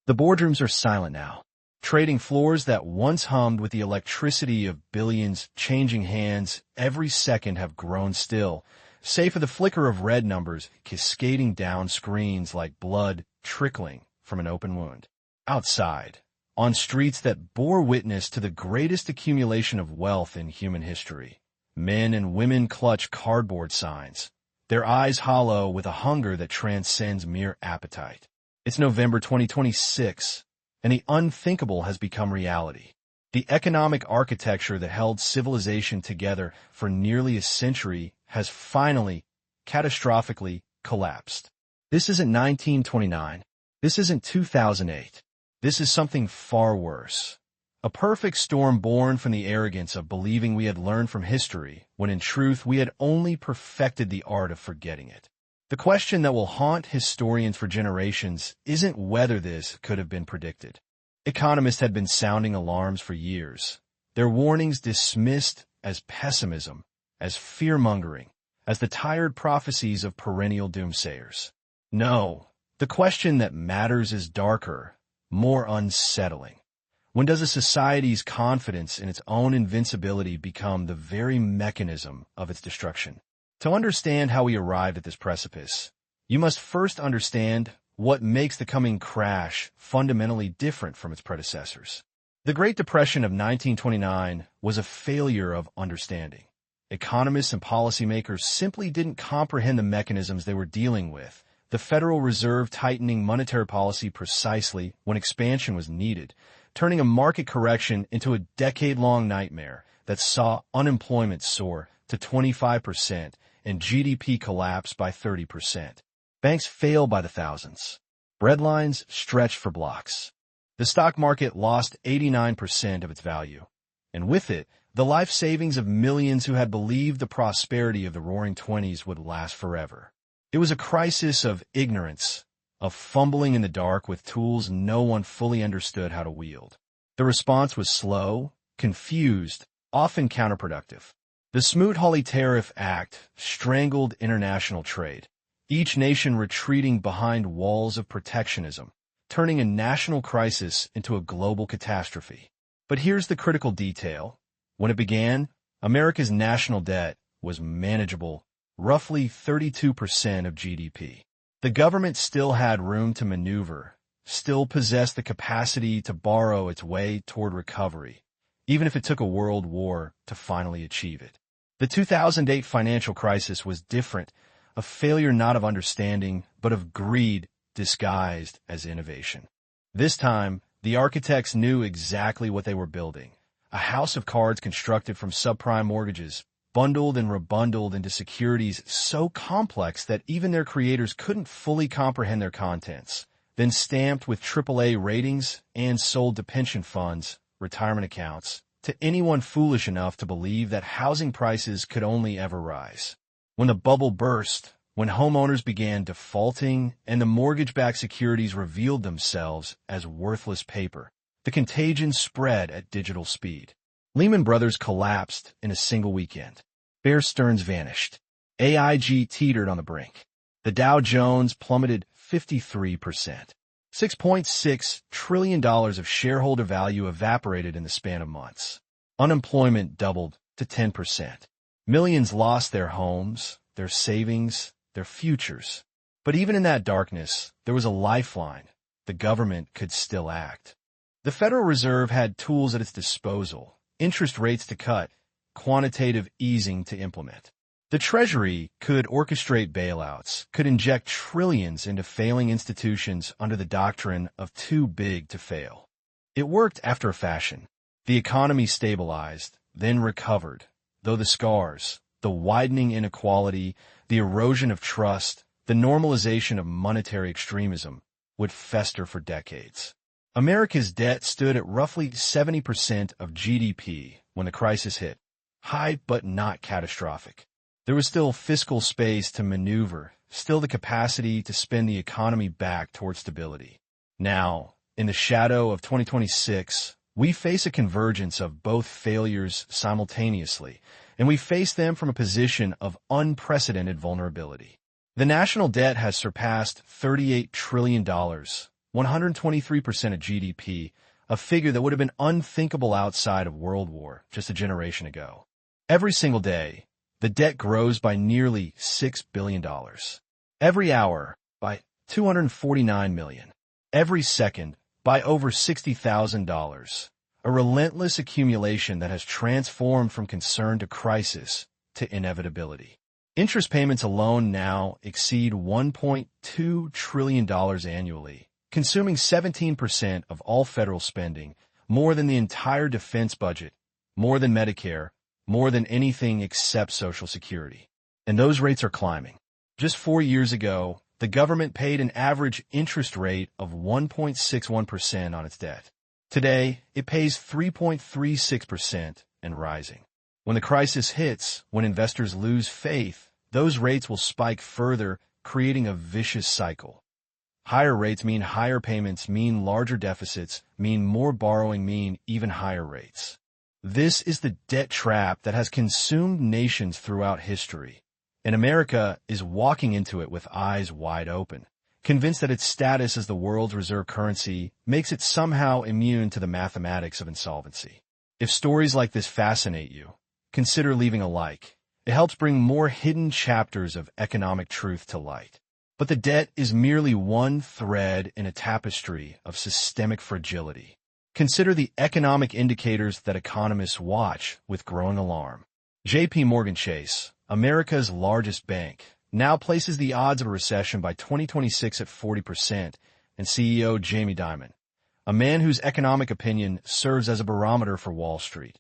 The boardrooms are silent now. Trading floors that once hummed with the electricity of billions changing hands every second have grown still, save for the flicker of red numbers cascading down screens like blood trickling from an open wound. Outside, on streets that bore witness to the greatest accumulation of wealth in human history, men and women clutch cardboard signs, their eyes hollow with a hunger that transcends mere appetite. It's November 2026, and the unthinkable has become reality. The economic architecture that held civilization together for nearly a century has finally, catastrophically collapsed. This isn't 1929. This isn't 2008. This is something far worse. A perfect storm born from the arrogance of believing we had learned from history, when in truth we had only perfected the art of forgetting it. The question that will haunt historians for generations isn't whether this could have been predicted. Economists had been sounding alarms for years, their warnings dismissed as pessimism, as fear-mongering, as the tired prophecies of perennial doomsayers. No, the question that matters is darker, more unsettling. When does a society's confidence in its own invincibility become the very mechanism of its destruction? To understand how we arrived at this precipice, you must first understand what makes the coming crash fundamentally different from its predecessors. The Great Depression of 1929 was a failure of understanding. Economists and policymakers simply didn't comprehend the mechanisms they were dealing with. The Federal Reserve tightening monetary policy precisely when expansion was needed, turning a market correction into a decade-long nightmare that saw unemployment soar to 25% and GDP collapse by 30%. Banks fail by the thousands. Breadlines stretched for blocks. The stock market lost 89% of its value, and with it, the life savings of millions who had believed the prosperity of the Roaring Twenties would last forever. It was a crisis of ignorance, of fumbling in the dark with tools no one fully understood how to wield. The response was slow, confused, often counterproductive. The Smoot-Hawley Tariff Act strangled international trade, each nation retreating behind walls of protectionism, turning a national crisis into a global catastrophe. But here's the critical detail. When it began, America's national debt was manageable, roughly 32% of GDP. The government still had room to maneuver, still possessed the capacity to borrow its way toward recovery, even if it took a world war to finally achieve it. The 2008 financial crisis was different, a failure not of understanding, but of greed disguised as innovation. This time, the architects knew exactly what they were building, a house of cards constructed from subprime mortgages, bundled and rebundled into securities so complex that even their creators couldn't fully comprehend their contents, then stamped with AAA ratings and sold to pension funds, retirement accounts, to anyone foolish enough to believe that housing prices could only ever rise. When the bubble burst, when homeowners began defaulting and the mortgage-backed securities revealed themselves as worthless paper, the contagion spread at digital speed. Lehman Brothers collapsed in a single weekend. Bear Stearns vanished. AIG teetered on the brink. The Dow Jones plummeted 53%. $6.6 trillion of shareholder value evaporated in the span of months. Unemployment doubled to 10%. Millions lost their homes, their savings, their futures. But even in that darkness, there was a lifeline. The government could still act. The Federal Reserve had tools at its disposal, interest rates to cut, quantitative easing to implement. The Treasury could orchestrate bailouts, could inject trillions into failing institutions under the doctrine of too big to fail. It worked after a fashion. The economy stabilized, then recovered, though the scars, the widening inequality, the erosion of trust, the normalization of monetary extremism, would fester for decades. America's debt stood at roughly 70% of GDP when the crisis hit. High but not catastrophic. There was still fiscal space to maneuver, still the capacity to spin the economy back toward stability. Now, in the shadow of 2026, we face a convergence of both failures simultaneously, and we face them from a position of unprecedented vulnerability. The national debt has surpassed $38 trillion, 123% of GDP, a figure that would have been unthinkable outside of World War just a generation ago. Every single day, the debt grows by nearly $6 billion. Every hour, by $249 million. Every second, by over $60,000. A relentless accumulation that has transformed from concern to crisis to inevitability. Interest payments alone now exceed $1.2 trillion annually, consuming 17% of all federal spending, more than the entire defense budget, more than Medicare, more than anything except Social Security. And those rates are climbing. Just 4 years ago, the government paid an average interest rate of 1.61% on its debt. Today, it pays 3.36% and rising. When the crisis hits, when investors lose faith, those rates will spike further, creating a vicious cycle. Higher rates mean higher payments, mean larger deficits, mean more borrowing, mean even higher rates. This is the debt trap that has consumed nations throughout history, and America is walking into it with eyes wide open, convinced that its status as the world's reserve currency makes it somehow immune to the mathematics of insolvency. If stories like this fascinate you, consider leaving a like. It helps bring more hidden chapters of economic truth to light. But the debt is merely one thread in a tapestry of systemic fragility. Consider the economic indicators that economists watch with growing alarm. J.P. Morgan Chase, America's largest bank, now places the odds of a recession by 2026 at 40%, and CEO Jamie Dimon, a man whose economic opinion serves as a barometer for Wall Street,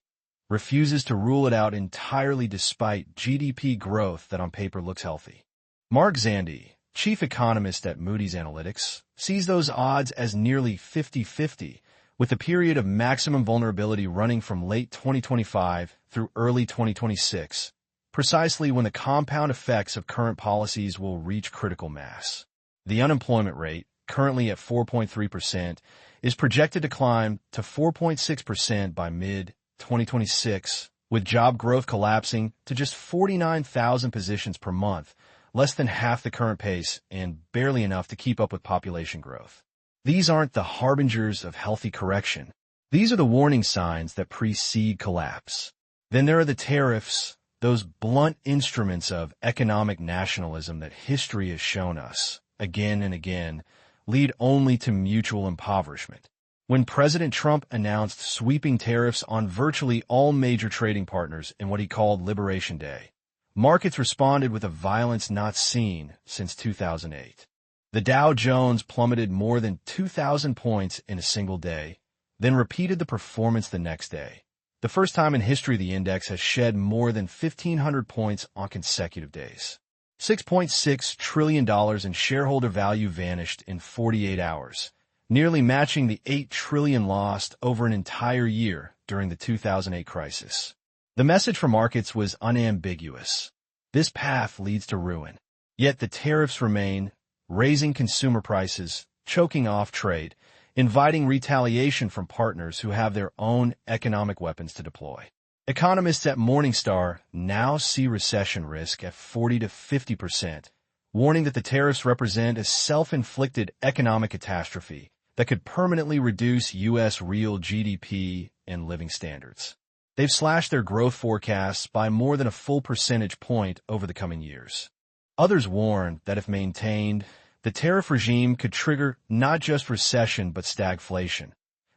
refuses to rule it out entirely despite GDP growth that on paper looks healthy. Mark Zandi, chief economist at Moody's Analytics, sees those odds as nearly 50-50, with the period of maximum vulnerability running from late 2025 through early 2026, precisely when the compound effects of current policies will reach critical mass. The unemployment rate, currently at 4.3%, is projected to climb to 4.6% by mid-2026, with job growth collapsing to just 49,000 positions per month, less than half the current pace and barely enough to keep up with population growth. These aren't the harbingers of healthy correction. These are the warning signs that precede collapse. Then there are the tariffs, those blunt instruments of economic nationalism that history has shown us, again and again, lead only to mutual impoverishment. When President Trump announced sweeping tariffs on virtually all major trading partners in what he called Liberation Day, markets responded with a violence not seen since 2008. The Dow Jones plummeted more than 2,000 points in a single day, then repeated the performance the next day. The first time in history the index has shed more than 1,500 points on consecutive days. $6.6 trillion in shareholder value vanished in 48 hours, nearly matching the $8 trillion lost over an entire year during the 2008 crisis. The message for markets was unambiguous. This path leads to ruin. Yet the tariffs remain, raising consumer prices, choking off trade, inviting retaliation from partners who have their own economic weapons to deploy. Economists at Morningstar now see recession risk at 40 to 50%, warning that the tariffs represent a self-inflicted economic catastrophe that could permanently reduce U.S. real GDP and living standards. They've slashed their growth forecasts by more than a full percentage point over the coming years. Others warn that if maintained, the tariff regime could trigger not just recession but stagflation,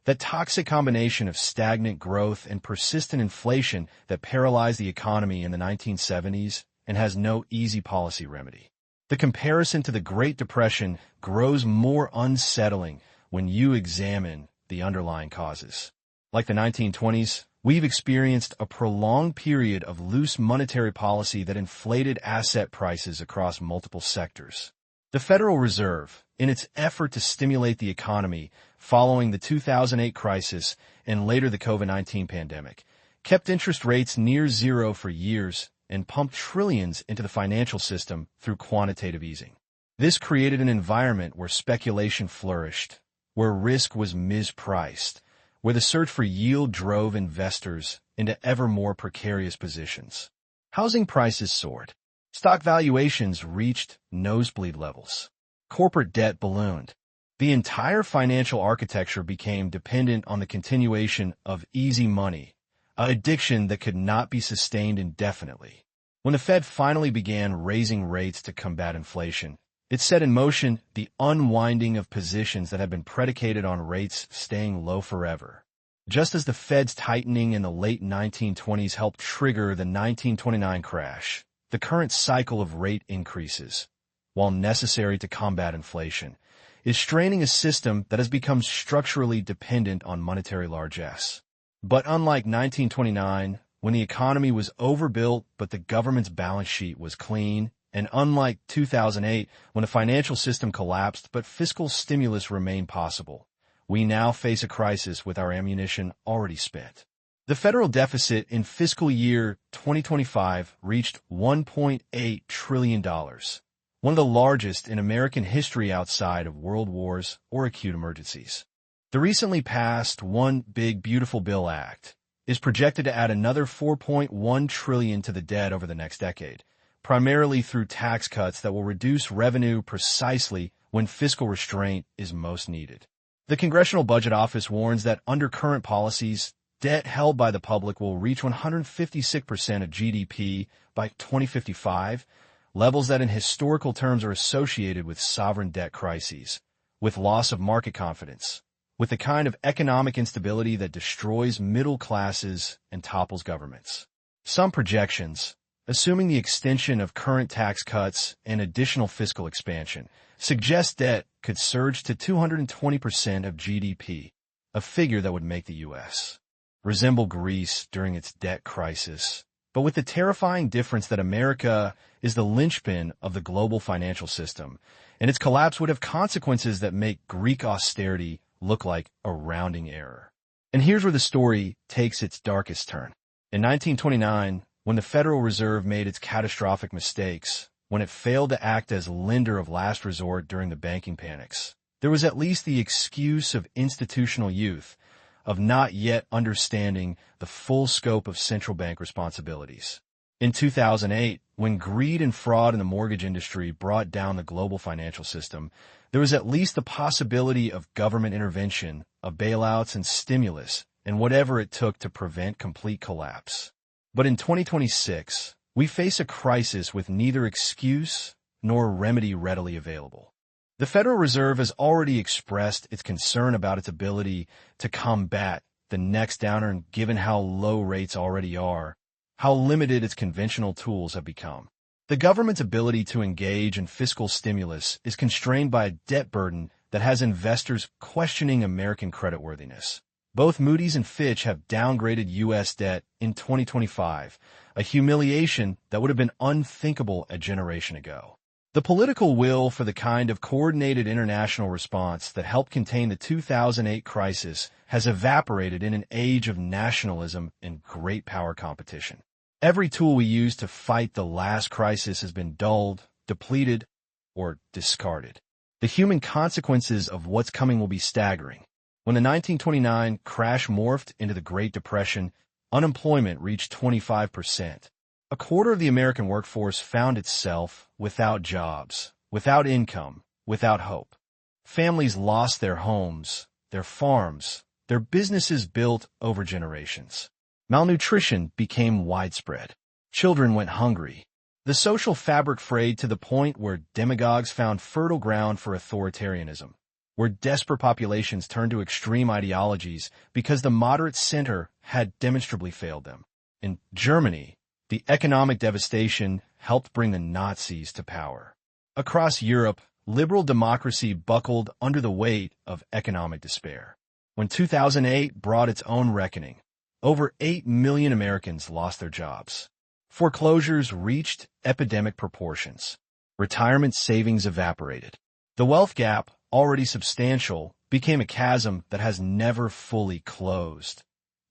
that toxic combination of stagnant growth and persistent inflation that paralyzed the economy in the 1970s and has no easy policy remedy. The comparison to the Great Depression grows more unsettling when you examine the underlying causes. Like the 1920s, we've experienced a prolonged period of loose monetary policy that inflated asset prices across multiple sectors. The Federal Reserve, in its effort to stimulate the economy following the 2008 crisis and later the COVID-19 pandemic, kept interest rates near zero for years and pumped trillions into the financial system through quantitative easing. This created an environment where speculation flourished, where risk was mispriced, where the search for yield drove investors into ever more precarious positions. Housing prices soared. Stock valuations reached nosebleed levels. Corporate debt ballooned. The entire financial architecture became dependent on the continuation of easy money, an addiction that could not be sustained indefinitely. When the Fed finally began raising rates to combat inflation, it set in motion the unwinding of positions that had been predicated on rates staying low forever. Just as the Fed's tightening in the late 1920s helped trigger the 1929 crash, the current cycle of rate increases, while necessary to combat inflation, is straining a system that has become structurally dependent on monetary largesse. But unlike 1929, when the economy was overbuilt but the government's balance sheet was clean, and unlike 2008, when the financial system collapsed but fiscal stimulus remained possible, we now face a crisis with our ammunition already spent. The federal deficit in fiscal year 2025 reached $1.8 trillion, one of the largest in American history outside of world wars or acute emergencies. The recently passed One Big Beautiful Bill Act is projected to add another $4.1 trillion to the debt over the next decade, primarily through tax cuts that will reduce revenue precisely when fiscal restraint is most needed. The Congressional Budget Office warns that under current policies, debt held by the public will reach 156% of GDP by 2055, levels that in historical terms are associated with sovereign debt crises, with loss of market confidence, with the kind of economic instability that destroys middle classes and topples governments. Some projections, assuming the extension of current tax cuts and additional fiscal expansion, suggest debt could surge to 220% of GDP, a figure that would make the U.S. resemble Greece during its debt crisis, but with the terrifying difference that America is the linchpin of the global financial system, and its collapse would have consequences that make Greek austerity look like a rounding error. And here's where the story takes its darkest turn. In 1929, when the Federal Reserve made its catastrophic mistakes, when it failed to act as lender of last resort during the banking panics, there was at least the excuse of institutional youth, of not yet understanding the full scope of central bank responsibilities. In 2008, when greed and fraud in the mortgage industry brought down the global financial system, there was at least the possibility of government intervention, of bailouts and stimulus, and whatever it took to prevent complete collapse. But in 2026, we face a crisis with neither excuse nor remedy readily available. The Federal Reserve has already expressed its concern about its ability to combat the next downturn given how low rates already are, how limited its conventional tools have become. The government's ability to engage in fiscal stimulus is constrained by a debt burden that has investors questioning American creditworthiness. Both Moody's and Fitch have downgraded U.S. debt in 2025, a humiliation that would have been unthinkable a generation ago. The political will for the kind of coordinated international response that helped contain the 2008 crisis has evaporated in an age of nationalism and great power competition. Every tool we used to fight the last crisis has been dulled, depleted, or discarded. The human consequences of what's coming will be staggering. When the 1929 crash morphed into the Great Depression, unemployment reached 25%. A quarter of the American workforce found itself without jobs, without income, without hope. Families lost their homes, their farms, their businesses built over generations. Malnutrition became widespread. Children went hungry. The social fabric frayed to the point where demagogues found fertile ground for authoritarianism, where desperate populations turned to extreme ideologies because the moderate center had demonstrably failed them. In Germany, the economic devastation helped bring the Nazis to power. Across Europe, liberal democracy buckled under the weight of economic despair. When 2008 brought its own reckoning, over 8 million Americans lost their jobs. Foreclosures reached epidemic proportions. Retirement savings evaporated. The wealth gap, already substantial, became a chasm that has never fully closed.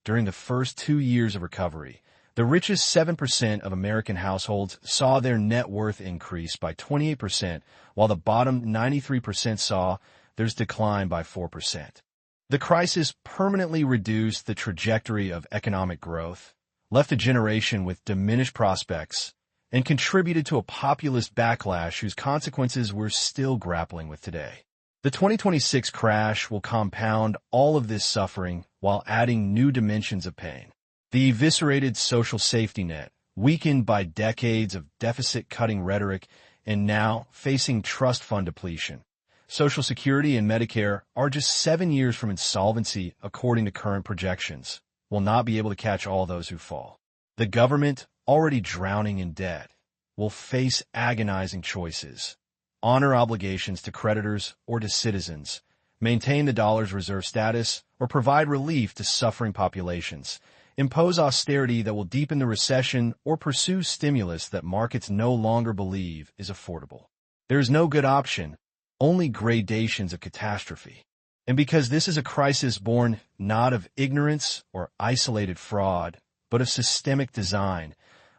During the first 2 years of recovery, the richest 7% of American households saw their net worth increase by 28%, while the bottom 93% saw theirs decline by 4%. The crisis permanently reduced the trajectory of economic growth, left a generation with diminished prospects, and contributed to a populist backlash whose consequences we're still grappling with today. The 2026 crash will compound all of this suffering while adding new dimensions of pain. The eviscerated social safety net, weakened by decades of deficit-cutting rhetoric and now facing trust fund depletion. Social Security and Medicare are just 7 years from insolvency according to current projections, will not be able to catch all those who fall. The government, already drowning in debt, will face agonizing choices. Honor obligations to creditors or to citizens, maintain the dollar's reserve status, or provide relief to suffering populations, impose austerity that will deepen the recession, or pursue stimulus that markets no longer believe is affordable. There is no good option, only gradations of catastrophe. And because this is a crisis born not of ignorance or isolated fraud, but of systemic design,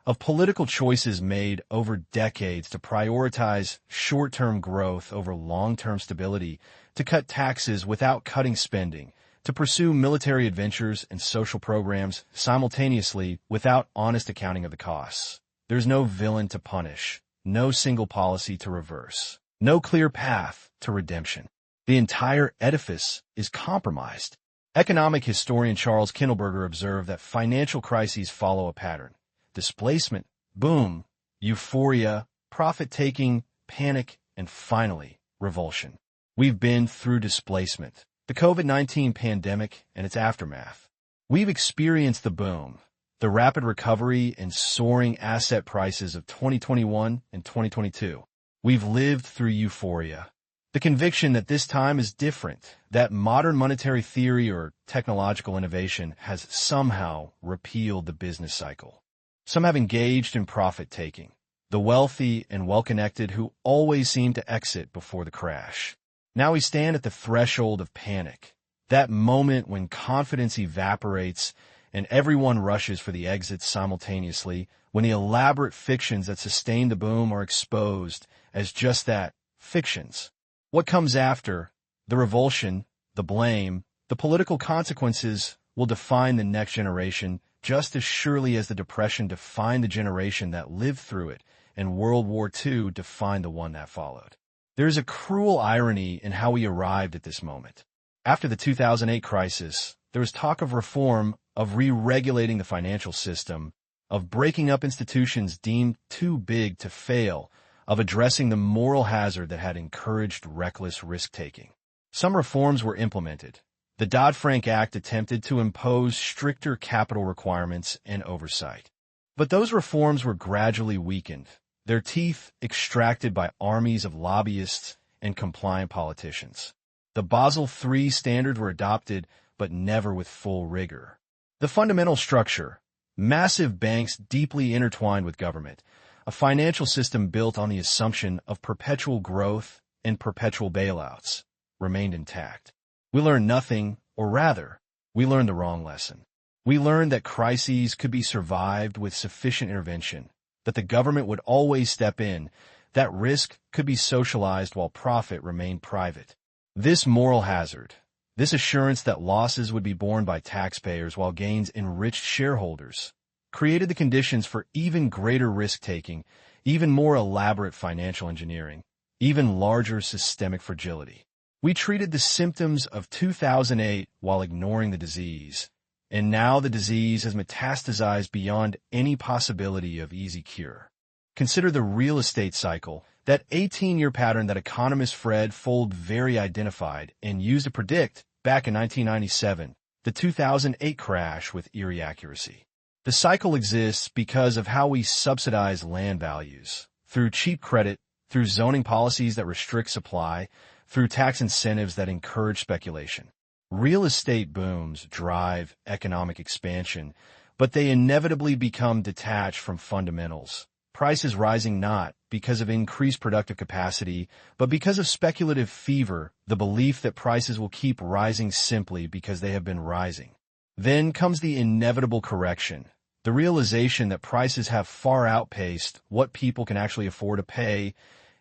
of political choices made over decades to prioritize short-term growth over long-term stability, to cut taxes without cutting spending, to pursue military adventures and social programs simultaneously without honest accounting of the costs. There's no villain to punish, no single policy to reverse, no clear path to redemption. The entire edifice is compromised. Economic historian Charles Kindleberger observed that financial crises follow a pattern. Displacement, boom, euphoria, profit-taking, panic, and finally, revulsion. We've been through displacement, the COVID-19 pandemic and its aftermath. We've experienced the boom, the rapid recovery and soaring asset prices of 2021 and 2022. We've lived through euphoria, the conviction that this time is different, that modern monetary theory or technological innovation has somehow repealed the business cycle. Some have engaged in profit-taking, the wealthy and well-connected who always seem to exit before the crash. Now we stand at the threshold of panic, that moment when confidence evaporates and everyone rushes for the exits simultaneously, when the elaborate fictions that sustain the boom are exposed as just that, fictions. What comes after, the revulsion, the blame, the political consequences, will define the next generation just as surely as the Depression defined the generation that lived through it and World War II defined the one that followed. There is a cruel irony in how we arrived at this moment. After the 2008 crisis, there was talk of reform, of re-regulating the financial system, of breaking up institutions deemed too big to fail, of addressing the moral hazard that had encouraged reckless risk-taking. Some reforms were implemented. The Dodd-Frank Act attempted to impose stricter capital requirements and oversight. But those reforms were gradually weakened, their teeth extracted by armies of lobbyists and compliant politicians. The Basel III standards were adopted, but never with full rigor. The fundamental structure, massive banks deeply intertwined with government, a financial system built on the assumption of perpetual growth and perpetual bailouts, remained intact. We learned nothing, or rather, we learned the wrong lesson. We learned that crises could be survived with sufficient intervention, that the government would always step in, that risk could be socialized while profit remained private. This moral hazard, this assurance that losses would be borne by taxpayers while gains enriched shareholders, created the conditions for even greater risk-taking, even more elaborate financial engineering, even larger systemic fragility. We treated the symptoms of 2008 while ignoring the disease, and now the disease has metastasized beyond any possibility of easy cure. Consider the real estate cycle, that 18-year pattern that economist Fred Fold very identified and used to predict, back in 1997, the 2008 crash with eerie accuracy. The cycle exists because of how we subsidize land values, through cheap credit, through zoning policies that restrict supply, through tax incentives that encourage speculation. Real estate booms drive economic expansion, but they inevitably become detached from fundamentals. Prices rising not because of increased productive capacity, but because of speculative fever, the belief that prices will keep rising simply because they have been rising. Then comes the inevitable correction, the realization that prices have far outpaced what people can actually afford to pay,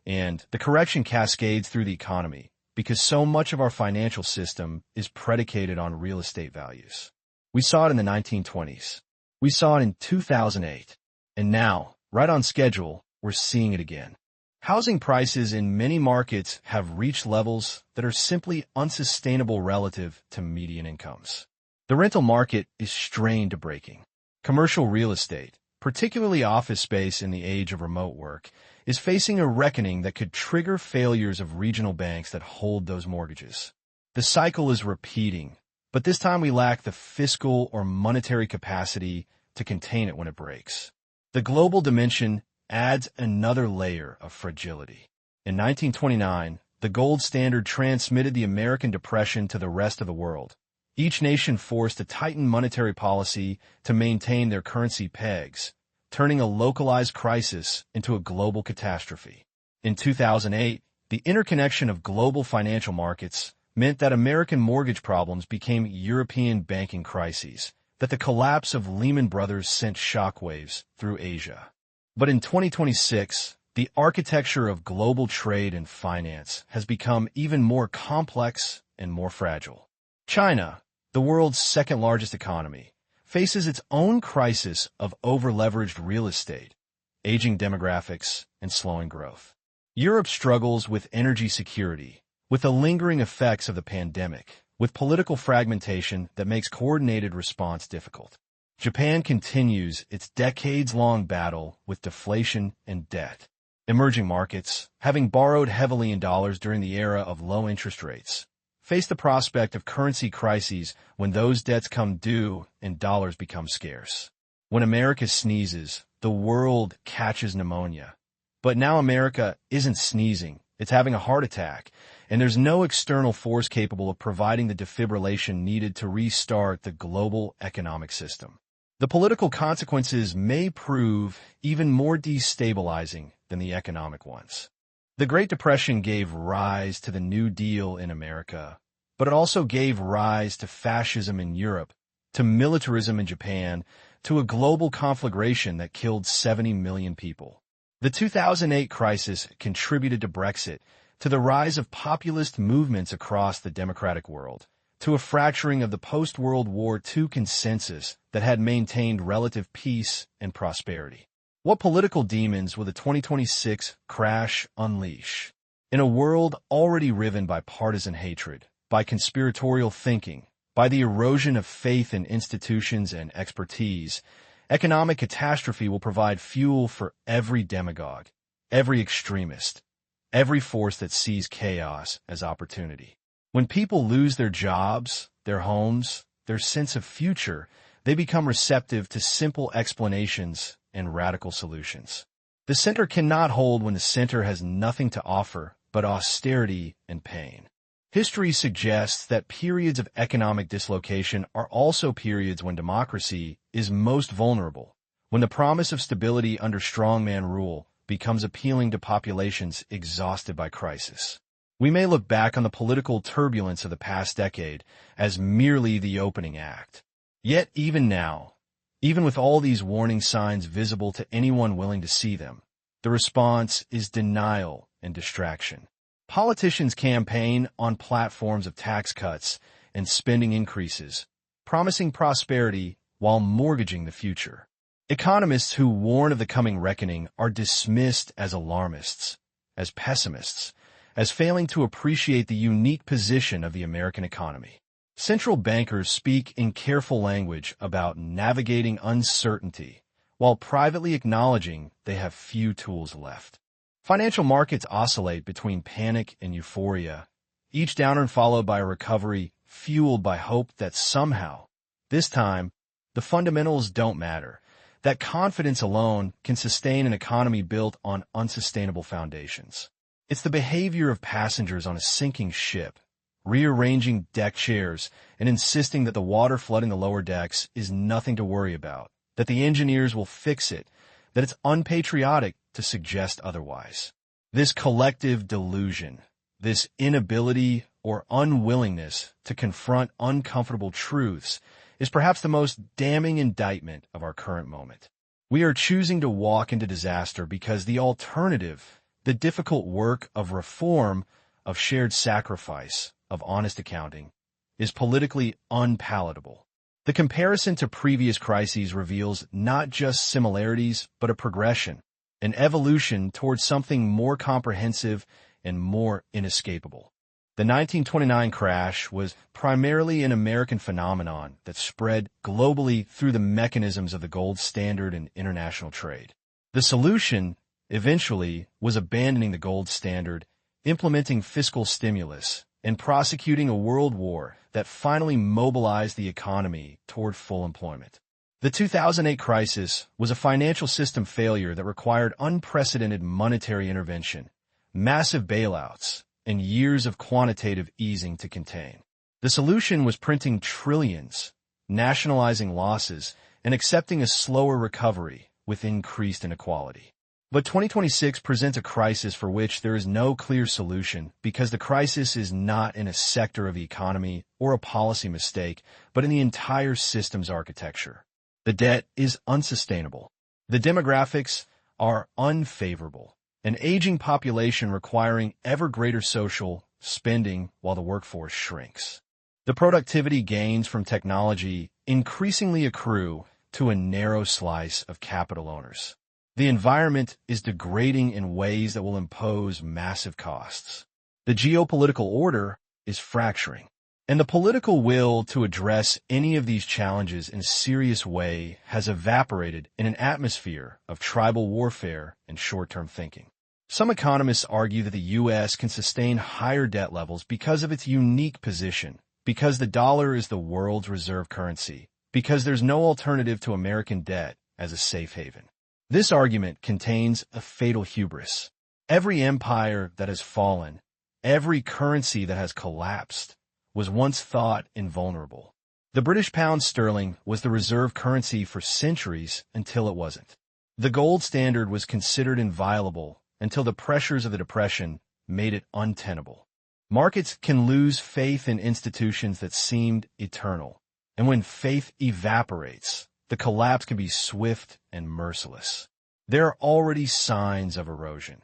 and the correction cascades through the economy, because so much of our financial system is predicated on real estate values. We saw it in the 1920s. We saw it in 2008. And now, right on schedule, we're seeing it again. Housing prices in many markets have reached levels that are simply unsustainable relative to median incomes. The rental market is strained to breaking. Commercial real estate, particularly office space in the age of remote work, is facing a reckoning that could trigger failures of regional banks that hold those mortgages. The cycle is repeating, but this time we lack the fiscal or monetary capacity to contain it when it breaks. The global dimension adds another layer of fragility. In 1929, the gold standard transmitted the American Depression to the rest of the world. Each nation forced to tighten monetary policy to maintain their currency pegs, turning a localized crisis into a global catastrophe. In 2008, the interconnection of global financial markets meant that American mortgage problems became European banking crises, that the collapse of Lehman Brothers sent shockwaves through Asia. But in 2026, the architecture of global trade and finance has become even more complex and more fragile. China, the world's second-largest economy, faces its own crisis of over-leveraged real estate, aging demographics, and slowing growth. Europe struggles with energy security, with the lingering effects of the pandemic, with political fragmentation that makes coordinated response difficult. Japan continues its decades-long battle with deflation and debt. Emerging markets, having borrowed heavily in dollars during the era of low interest rates, face the prospect of currency crises when those debts come due and dollars become scarce. When America sneezes, the world catches pneumonia. But now America isn't sneezing, it's having a heart attack, and there's no external force capable of providing the defibrillation needed to restart the global economic system. The political consequences may prove even more destabilizing than the economic ones. The Great Depression gave rise to the New Deal in America, but it also gave rise to fascism in Europe, to militarism in Japan, to a global conflagration that killed 70 million people. The 2008 crisis contributed to Brexit, to the rise of populist movements across the democratic world, to a fracturing of the post-World War II consensus that had maintained relative peace and prosperity. What political demons will the 2026 crash unleash? In a world already riven by partisan hatred, by conspiratorial thinking, by the erosion of faith in institutions and expertise, economic catastrophe will provide fuel for every demagogue, every extremist, every force that sees chaos as opportunity. When people lose their jobs, their homes, their sense of future, they become receptive to simple explanations and radical solutions. The center cannot hold when the center has nothing to offer but austerity and pain. History suggests that periods of economic dislocation are also periods when democracy is most vulnerable, when the promise of stability under strongman rule becomes appealing to populations exhausted by crisis. We may look back on the political turbulence of the past decade as merely the opening act. Yet even now, even with all these warning signs visible to anyone willing to see them, the response is denial and distraction. Politicians campaign on platforms of tax cuts and spending increases, promising prosperity while mortgaging the future. Economists who warn of the coming reckoning are dismissed as alarmists, as pessimists, as failing to appreciate the unique position of the American economy. Central bankers speak in careful language about navigating uncertainty, while privately acknowledging they have few tools left. Financial markets oscillate between panic and euphoria, each downturn followed by a recovery fueled by hope that somehow, this time, the fundamentals don't matter, that confidence alone can sustain an economy built on unsustainable foundations. It's the behavior of passengers on a sinking ship, rearranging deck chairs and insisting that the water flooding the lower decks is nothing to worry about, that the engineers will fix it, that it's unpatriotic to suggest otherwise. This collective delusion, this inability or unwillingness to confront uncomfortable truths, is perhaps the most damning indictment of our current moment. We are choosing to walk into disaster because the alternative, the difficult work of reform, of shared sacrifice, of honest accounting, is politically unpalatable. The comparison to previous crises reveals not just similarities, but a progression, an evolution towards something more comprehensive and more inescapable. The 1929 crash was primarily an American phenomenon that spread globally through the mechanisms of the gold standard and international trade. The solution, eventually, was abandoning the gold standard, implementing fiscal stimulus, and prosecuting a world war that finally mobilized the economy toward full employment. The 2008 crisis was a financial system failure that required unprecedented monetary intervention, massive bailouts, and years of quantitative easing to contain. The solution was printing trillions, nationalizing losses, and accepting a slower recovery with increased inequality. But 2026 presents a crisis for which there is no clear solution because the crisis is not in a sector of the economy or a policy mistake, but in the entire system's architecture. The debt is unsustainable. The demographics are unfavorable. An aging population requiring ever greater social spending while the workforce shrinks. The productivity gains from technology increasingly accrue to a narrow slice of capital owners. The environment is degrading in ways that will impose massive costs. The geopolitical order is fracturing. And the political will to address any of these challenges in a serious way has evaporated in an atmosphere of tribal warfare and short-term thinking. Some economists argue that the U.S. can sustain higher debt levels because of its unique position, because the dollar is the world's reserve currency, because there's no alternative to American debt as a safe haven. This argument contains a fatal hubris. Every empire that has fallen, every currency that has collapsed, was once thought invulnerable. The British pound sterling was the reserve currency for centuries until it wasn't. The gold standard was considered inviolable until the pressures of the Depression made it untenable. Markets can lose faith in institutions that seemed eternal, and when faith evaporates, the collapse can be swift and merciless. There are already signs of erosion.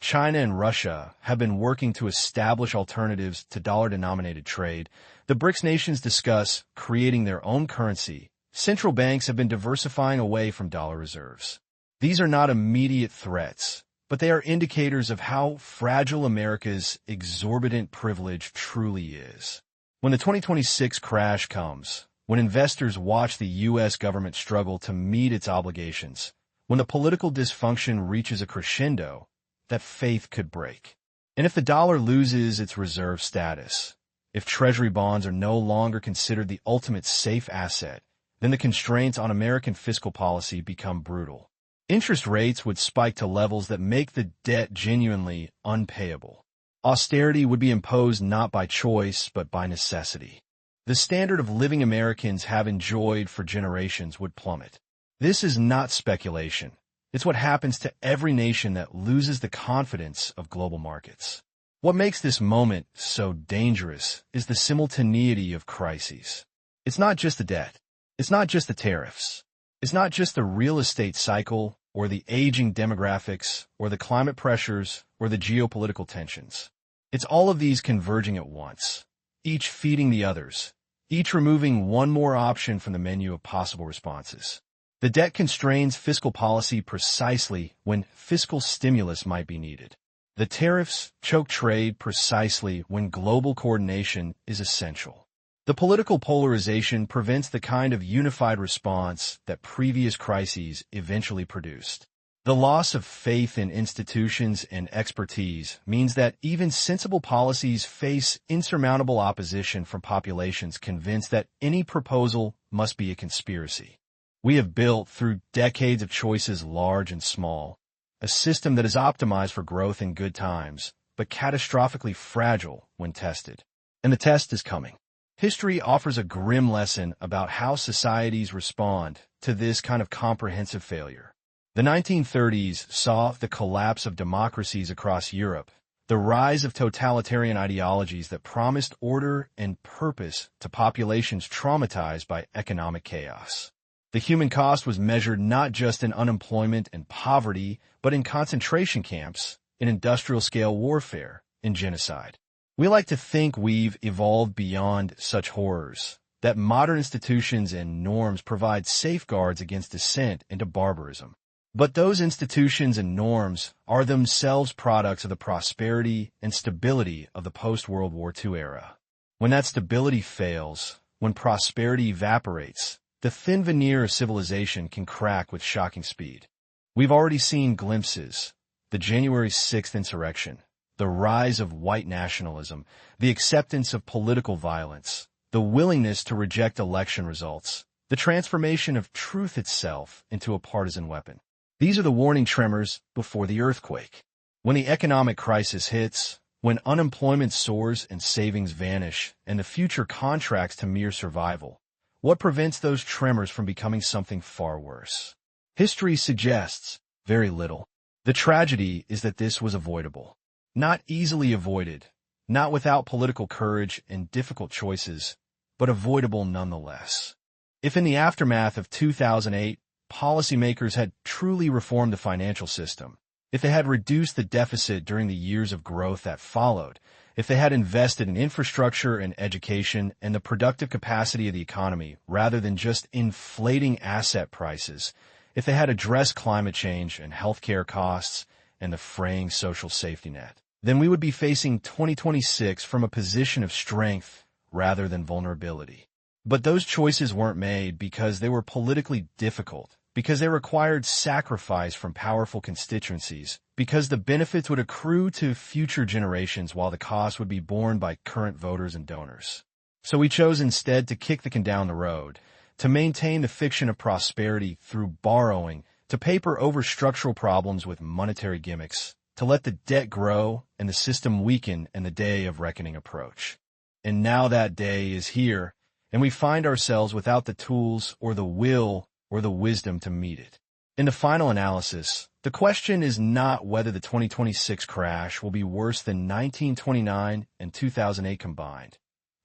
China and Russia have been working to establish alternatives to dollar-denominated trade. The BRICS nations discuss creating their own currency. Central banks have been diversifying away from dollar reserves. These are not immediate threats, but they are indicators of how fragile America's exorbitant privilege truly is. When the 2026 crash comes, when investors watch the U.S. government struggle to meet its obligations, when the political dysfunction reaches a crescendo, that faith could break. And if the dollar loses its reserve status, if Treasury bonds are no longer considered the ultimate safe asset, then the constraints on American fiscal policy become brutal. Interest rates would spike to levels that make the debt genuinely unpayable. Austerity would be imposed not by choice, but by necessity. The standard of living Americans have enjoyed for generations would plummet. This is not speculation. It's what happens to every nation that loses the confidence of global markets. What makes this moment so dangerous is the simultaneity of crises. It's not just the debt. It's not just the tariffs. It's not just the real estate cycle or the aging demographics or the climate pressures or the geopolitical tensions. It's all of these converging at once, each feeding the others, each removing one more option from the menu of possible responses. The debt constrains fiscal policy precisely when fiscal stimulus might be needed. The tariffs choke trade precisely when global coordination is essential. The political polarization prevents the kind of unified response that previous crises eventually produced. The loss of faith in institutions and expertise means that even sensible policies face insurmountable opposition from populations convinced that any proposal must be a conspiracy. We have built, through decades of choices large and small, a system that is optimized for growth in good times, but catastrophically fragile when tested. And the test is coming. History offers a grim lesson about how societies respond to this kind of comprehensive failure. The 1930s saw the collapse of democracies across Europe, the rise of totalitarian ideologies that promised order and purpose to populations traumatized by economic chaos. The human cost was measured not just in unemployment and poverty, but in concentration camps, in industrial-scale warfare, in genocide. We like to think we've evolved beyond such horrors, that modern institutions and norms provide safeguards against descent into barbarism. But those institutions and norms are themselves products of the prosperity and stability of the post-World War II era. When that stability fails, when prosperity evaporates, the thin veneer of civilization can crack with shocking speed. We've already seen glimpses: the January 6th insurrection, the rise of white nationalism, the acceptance of political violence, the willingness to reject election results, the transformation of truth itself into a partisan weapon. These are the warning tremors before the earthquake. When the economic crisis hits, when unemployment soars and savings vanish, and the future contracts to mere survival, what prevents those tremors from becoming something far worse? History suggests very little. The tragedy is that this was avoidable. Not easily avoided, not without political courage and difficult choices, but avoidable nonetheless. If in the aftermath of 2008, policymakers had truly reformed the financial system, if they had reduced the deficit during the years of growth that followed, if they had invested in infrastructure and education and the productive capacity of the economy rather than just inflating asset prices, if they had addressed climate change and healthcare costs and the fraying social safety net, then we would be facing 2026 from a position of strength rather than vulnerability. But those choices weren't made because they were politically difficult, because they required sacrifice from powerful constituencies, because the benefits would accrue to future generations while the cost would be borne by current voters and donors. So we chose instead to kick the can down the road, to maintain the fiction of prosperity through borrowing, to paper over structural problems with monetary gimmicks, to let the debt grow and the system weaken and the day of reckoning approach. And now that day is here, and we find ourselves without the tools or the will or the wisdom to meet it. In the final analysis, the question is not whether the 2026 crash will be worse than 1929 and 2008 combined.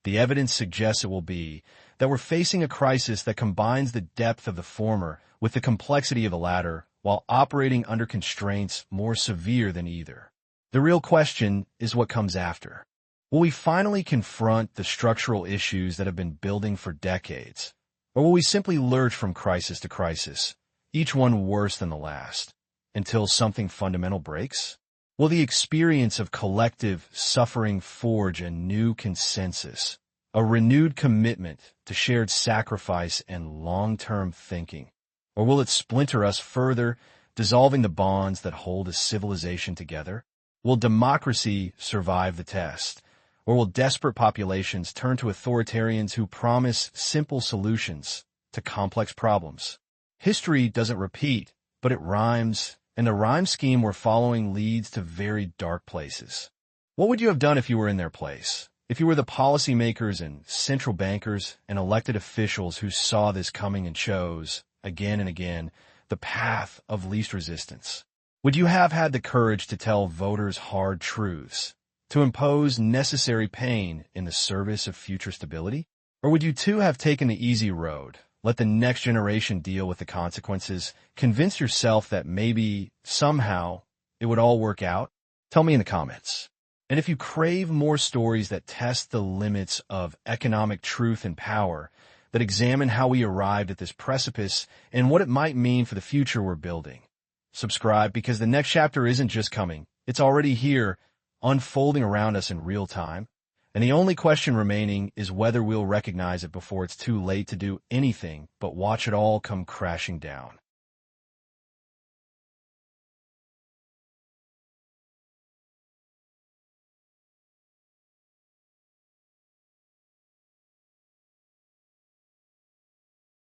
The evidence suggests it will be, that we're facing a crisis that combines the depth of the former with the complexity of the latter, while operating under constraints more severe than either. The real question is what comes after. Will we finally confront the structural issues that have been building for decades? Or will we simply lurch from crisis to crisis, each one worse than the last, until something fundamental breaks? Will the experience of collective suffering forge a new consensus, a renewed commitment to shared sacrifice and long-term thinking? Or will it splinter us further, dissolving the bonds that hold a civilization together? Will democracy survive the test? Or will desperate populations turn to authoritarians who promise simple solutions to complex problems? History doesn't repeat, but it rhymes, and the rhyme scheme we're following leads to very dark places. What would you have done if you were in their place? If you were the policymakers and central bankers and elected officials who saw this coming and chose, again and again, the path of least resistance? Would you have had the courage to tell voters hard truths, to impose necessary pain in the service of future stability? Or would you too have taken the easy road, let the next generation deal with the consequences, convince yourself that maybe, somehow, it would all work out? Tell me in the comments. And if you crave more stories that test the limits of economic truth and power, that examine how we arrived at this precipice and what it might mean for the future we're building, subscribe, because the next chapter isn't just coming, it's already here, unfolding around us in real time, and the only question remaining is whether we'll recognize it before it's too late to do anything but watch it all come crashing down.